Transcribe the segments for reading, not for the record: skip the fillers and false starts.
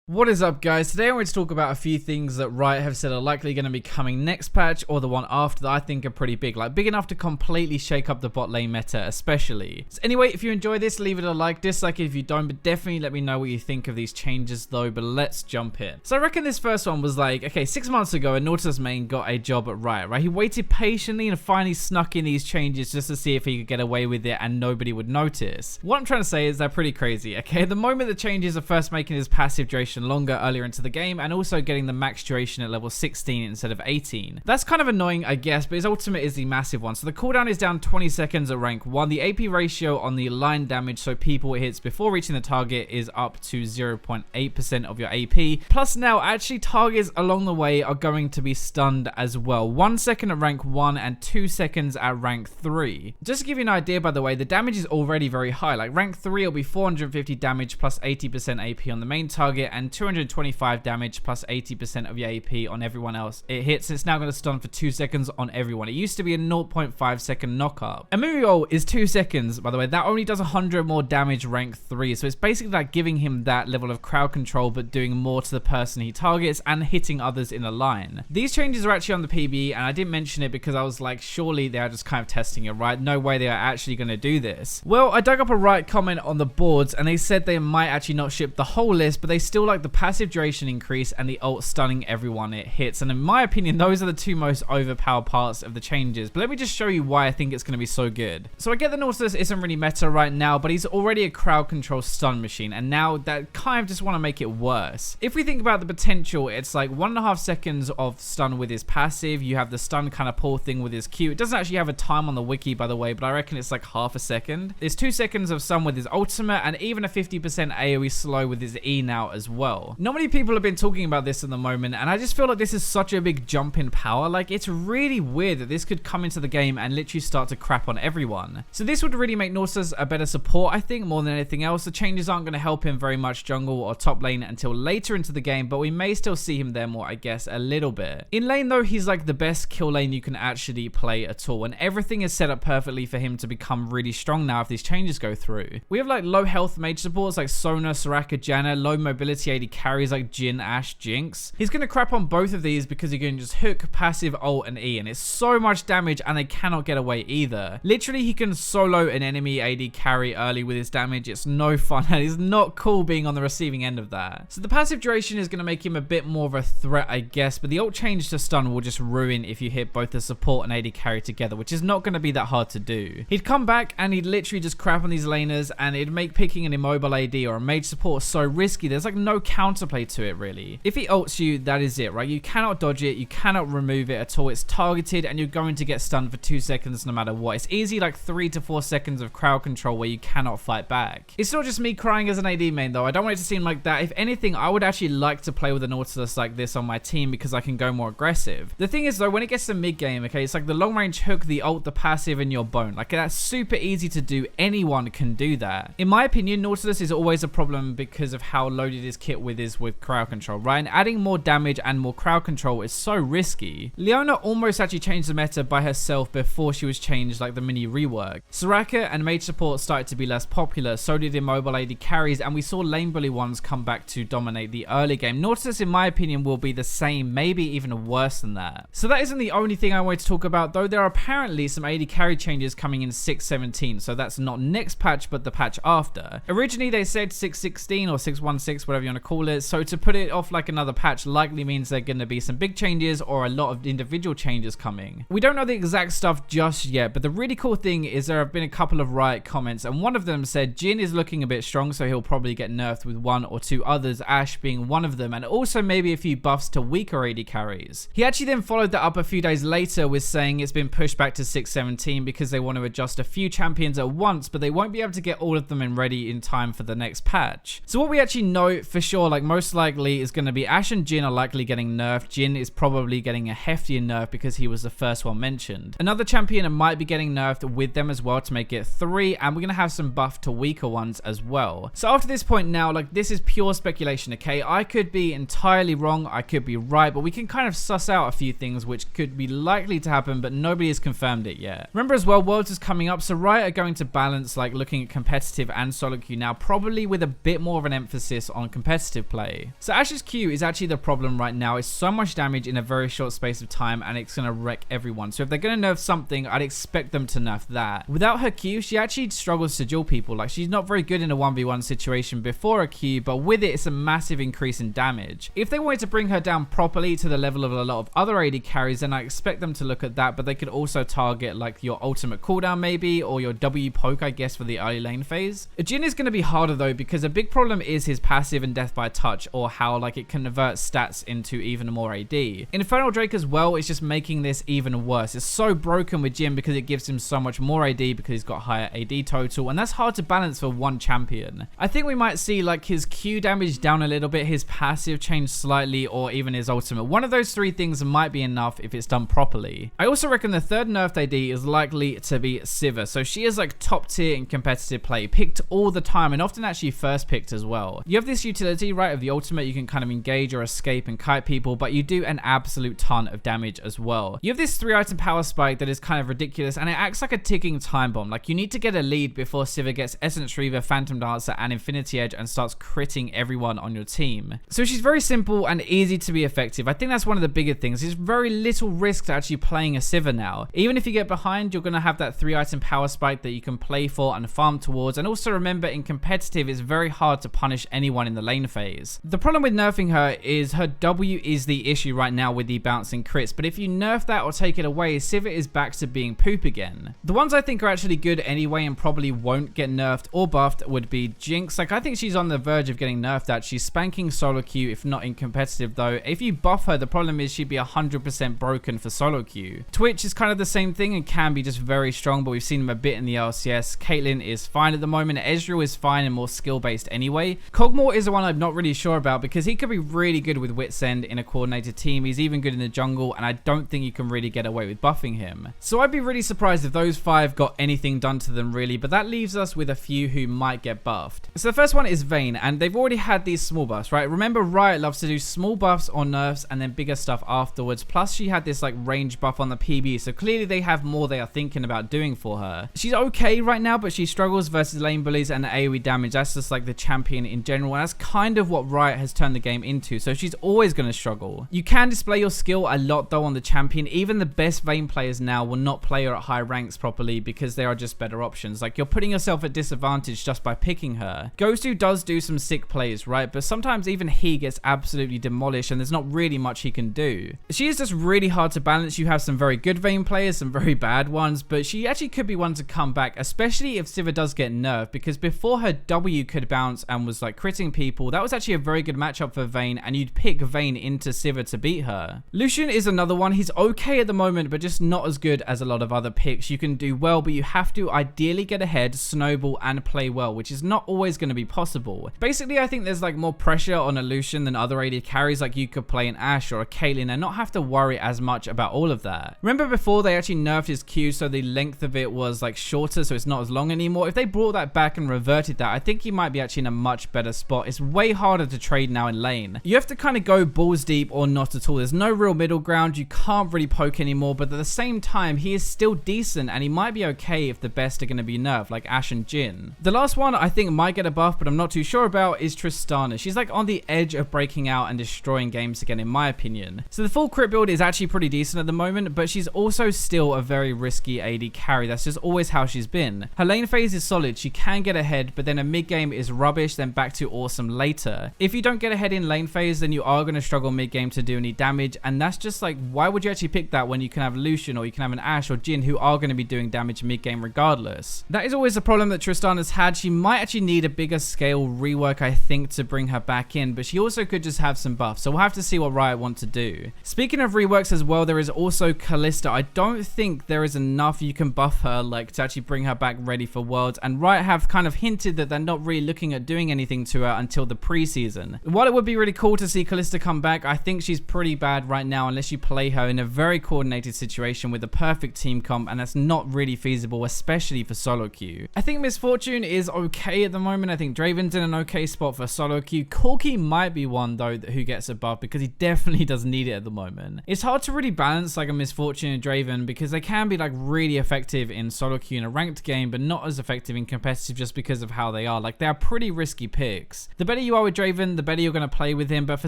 What is up, guys? Today I want to talk about a few things that Riot have said are likely going to be coming next patch or the one after that I think are pretty big, like big enough to completely shake up the bot lane meta especially. So anyway, if you enjoy this, leave it a like, dislike it if you don't, but definitely let me know what you think of these changes though, but let's jump in. So I reckon this first one was like, okay, 6 months ago a Nautilus main got a job at Riot, right? He waited patiently and finally snuck in these changes just to see if he could get away with it and nobody would notice. What I'm trying to say is they're pretty crazy, okay? The moment the changes are first making his passive duration longer earlier into the game and also getting the max duration at level 16 instead of 18. That's kind of annoying, I guess, but his ultimate is the massive one. So the cooldown is down 20 seconds at rank 1. The AP ratio on the line damage, so people it hits before reaching the target, is up to 0.8% of your AP. Plus now, actually targets along the way are going to be stunned as well. 1 second at rank 1 and 2 seconds at rank 3. Just to give you an idea, by the way, the damage is already very high. Like rank 3 will be 450 damage plus 80% AP on the main target and 225 damage plus 80% of your AP on everyone else it hits. It's now going to stun for 2 seconds on everyone. It used to be a 0.5 second knockup. A Muriel is 2 seconds, by the way. That only does 100 more damage rank 3. So it's basically like giving him that level of crowd control, but doing more to the person he targets and hitting others in a line. These changes are actually on the PBE, and I didn't mention it because I was like, surely they are just kind of testing it, right? No way they are actually going to do this. Well, I dug up a Riot comment on the boards, and they said they might actually not ship the whole list, but they still like the passive duration increase and the ult stunning everyone it hits. And in my opinion, those are the two most overpowered parts of the changes. But let me just show you why I think it's going to be so good. So I get the Nautilus isn't really meta right now, but he's already a crowd control stun machine, and now that kind of just want to make it worse. If we think about the potential, it's like 1.5 seconds of stun with his passive. You have the stun kind of pull thing with his Q. It doesn't actually have a time on the wiki, by the way, but I reckon it's like half a second. There's 2 seconds of stun with his ultimate, and even a 50% AoE slow with his E now as well. Not many people have been talking about this at the moment, and I just feel like this is such a big jump in power. Like, it's really weird that this could come into the game and literally start to crap on everyone. So this would really make Nautilus a better support, I think, more than anything else. The changes aren't going to help him very much jungle or top lane until later into the game, but we may still see him there more, I guess, a little bit. In lane though, he's like the best kill lane you can actually play at all, and everything is set up perfectly for him to become really strong now if these changes go through. We have like low health mage supports like Sona, Soraka, Janna, low mobility AD carries like Jhin, Ashe, Jinx. He's going to crap on both of these because you can just hook, passive, ult, and E, and it's so much damage and they cannot get away either. Literally, he can solo an enemy AD carry early with his damage. It's no fun, and it's not cool being on the receiving end of that. So the passive duration is going to make him a bit more of a threat, I guess, but the ult change to stun will just ruin if you hit both the support and AD carry together, which is not going to be that hard to do. He'd come back and he'd literally just crap on these laners, and it'd make picking an immobile AD or a mage support so risky. There's like no counterplay to it really. If he ults you, that is it, right? You cannot dodge it, you cannot remove it at all. It's targeted and you're going to get stunned for 2 seconds no matter what. It's easy like 3 to 4 seconds of crowd control where you cannot fight back. It's not just me crying as an AD main though. I don't want it to seem like that. If anything, I would actually like to play with a Nautilus like this on my team because I can go more aggressive. The thing is though, when it gets to mid game, okay, it's like the long range hook, the ult, the passive, and your bone. Like, that's super easy to do. Anyone can do that. In my opinion, Nautilus is always a problem because of how loaded his kit is with crowd control, right? And adding more damage and more crowd control is so risky. Leona almost actually changed the meta by herself before she was changed, like the mini rework. Soraka and mage support started to be less popular, so did immobile AD carries, and we saw lane bully ones come back to dominate the early game. Nautilus, in my opinion, will be the same, maybe even worse than that. So that isn't the only thing I wanted to talk about, though. There are apparently some AD carry changes coming in 6.17, so that's not next patch, but the patch after. Originally, they said 6.16 or 6.16, whatever you want to call it, so to put it off like another patch likely means there are going to be some big changes or a lot of individual changes coming. We don't know the exact stuff just yet, but the really cool thing is there have been a couple of Riot comments, and one of them said Jhin is looking a bit strong, so he'll probably get nerfed with 1 or 2 others, Ashe being one of them, and also maybe a few buffs to weaker AD carries. He actually then followed that up a few days later with saying it's been pushed back to 6.17 because they want to adjust a few champions at once, but they won't be able to get all of them in ready in time for the next patch. So what we actually know for sure, like most likely, is going to be Ashe and Jhin are likely getting nerfed. Jhin is probably getting a heftier nerf because he was the first one mentioned. Another champion might be getting nerfed with them as well to make it 3, and we're going to have some buff to weaker ones as well. So after this point now, like, this is pure speculation, okay? I could be entirely wrong, I could be right, but we can kind of suss out a few things which could be likely to happen, but nobody has confirmed it yet. Remember as well, Worlds is coming up, so Riot are going to balance like looking at competitive and solo queue now, probably with a bit more of an emphasis on competitive competitive play. So Ashe's Q is actually the problem right now. It's so much damage in a very short space of time, and it's going to wreck everyone. So if they're going to nerf something, I'd expect them to nerf that. Without her Q, she actually struggles to duel people. Like, she's not very good in a 1v1 situation before a Q, but with it, it's a massive increase in damage. If they wanted to bring her down properly to the level of a lot of other AD carries, then I expect them to look at that, but they could also target like your ultimate cooldown maybe, or your W poke, I guess, for the early lane phase. Jhin is going to be harder though, because a big problem is his passive and death by touch, or how like it converts stats into even more AD. Infernal Drake as well is just making this even worse. It's so broken with Jhin because it gives him so much more AD because he's got higher AD total, and that's hard to balance for one champion. I think we might see like his Q damage down a little bit, his passive change slightly, or even his ultimate. One of those three things might be enough if it's done properly. I also reckon the third nerfed AD is likely to be Sivir. So she is like top tier in competitive play, picked all the time, and often actually first picked as well. You have this utility, right, of the ultimate. You can kind of engage or escape and kite people, but you do an absolute ton of damage as well. You have this 3-item power spike that is kind of ridiculous, and it acts like a ticking time bomb. Like, you need to get a lead before Sivir gets Essence Reaver, Phantom Dancer, and Infinity Edge and starts critting everyone on your team. So she's very simple and easy to be effective. I think that's one of the bigger things. There's very little risk to actually playing a Sivir now. Even if you get behind, you're going to have that 3-item power spike that you can play for and farm towards. And also remember, in competitive, it's very hard to punish anyone in the lane phase. The problem with nerfing her is her W is the issue right now with the bouncing crits, but if you nerf that or take it away, Sivir is back to being poop again. The ones I think are actually good anyway and probably won't get nerfed or buffed would be Jinx. Like, I think she's on the verge of getting nerfed at. She's spanking solo queue, if not in competitive though. If you buff her, the problem is she'd be 100% broken for solo queue. Twitch is kind of the same thing and can be just very strong, but we've seen him a bit in the LCS. Caitlyn is fine at the moment. Ezreal is fine and more skill based anyway. Kog'Maw is the one I'm not really sure about because he could be really good with Wit's End in a coordinated team. He's even good in the jungle, and I don't think you can really get away with buffing him. So I'd be really surprised if those 5 got anything done to them really, but that leaves us with a few who might get buffed. So the first one is Vayne, and they've already had these small buffs, right? Remember, Riot loves to do small buffs or nerfs and then bigger stuff afterwards. Plus she had this like range buff on the PB, so clearly they have more they are thinking about doing for her. She's okay right now, but she struggles versus lane bullies and the AoE damage. That's just like the champion in general, and that's kind of what Riot has turned the game into, so she's always going to struggle. You can display your skill a lot though on the champion. Even the best Vayne players now will not play her at high ranks properly because there are just better options. Like, you're putting yourself at disadvantage just by picking her. Ghosty does do some sick plays, right? But sometimes even he gets absolutely demolished and there's not really much he can do. She is just really hard to balance. You have some very good Vayne players, some very bad ones, but she actually could be one to come back, especially if Sivir does get nerfed, because before her W could bounce and was like critting people, that was actually a very good matchup for Vayne, and you'd pick Vayne into Sivir to beat her. Lucian is another one. He's okay at the moment, but just not as good as a lot of other picks. You can do well, but you have to ideally get ahead, snowball, and play well, which is not always going to be possible. Basically, I think there's like more pressure on a Lucian than other AD carries. Like, you could play an Ashe or a Caitlyn and not have to worry as much about all of that. Remember before they actually nerfed his Q, so the length of it was like shorter, so it's not as long anymore. If they brought that back and reverted that, I think he might be actually in a much better spot. It's way harder to trade now in lane. You have to kind of go balls deep or not at all. There's no real middle ground. You can't really poke anymore, but at the same time, he is still decent and he might be okay if the best are going to be nerfed, like Ashe and Jhin. The last one I think might get a buff, but I'm not too sure about, is Tristana. She's like on the edge of breaking out and destroying games again, in my opinion. So the full crit build is actually pretty decent at the moment, but she's also still a very risky AD carry. That's just always how she's been. Her lane phase is solid. She can get ahead, but then her mid game is rubbish, then back to awesome later. If you don't get ahead in lane phase, then you are going to struggle mid game to do any damage, and that's just like, why would you actually pick that when you can have Lucian or you can have an Ashe or Jhin who are going to be doing damage mid game regardless? That is always a problem that Tristana's had. She might actually need a bigger scale rework, I think, to bring her back in, but she also could just have some buffs, so we'll have to see what Riot want to do. Speaking of reworks as well, there is also Calista. I don't think there is enough you can buff her like to actually bring her back ready for Worlds, and Riot have kind of hinted that they're not really looking at doing anything to her until the preseason. While it would be really cool to see Calista come back, I think she's pretty bad right now unless you play her in a very coordinated situation with a perfect team comp, and that's not really feasible, especially for solo queue. I think Miss Fortune is okay at the moment. I think Draven's in an okay spot for solo queue. Corki might be one though who gets a buff because he definitely doesn't need it at the moment. It's hard to really balance like a Miss Fortune and Draven because they can be like really effective in solo queue in a ranked game, but not as effective in competitive just because of how they are. Like, they are pretty risky picks. The better better you are with Draven, the better you're going to play with him. But for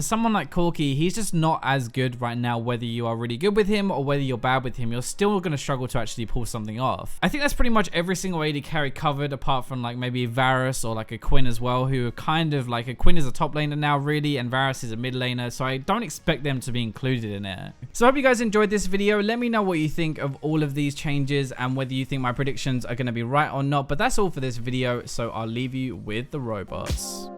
someone like Corki, he's just not as good right now, whether you are really good with him or whether you're bad with him. You're still going to struggle to actually pull something off. I think that's pretty much every single AD carry covered, apart from like maybe Varus or like a Quinn as well, who are kind of like, a Quinn is a top laner now really, and Varus is a mid laner, so I don't expect them to be included in it. So I hope you guys enjoyed this video. Let me know what you think of all of these changes and whether you think my predictions are going to be right or not. But that's all for this video, so I'll leave you with the robots.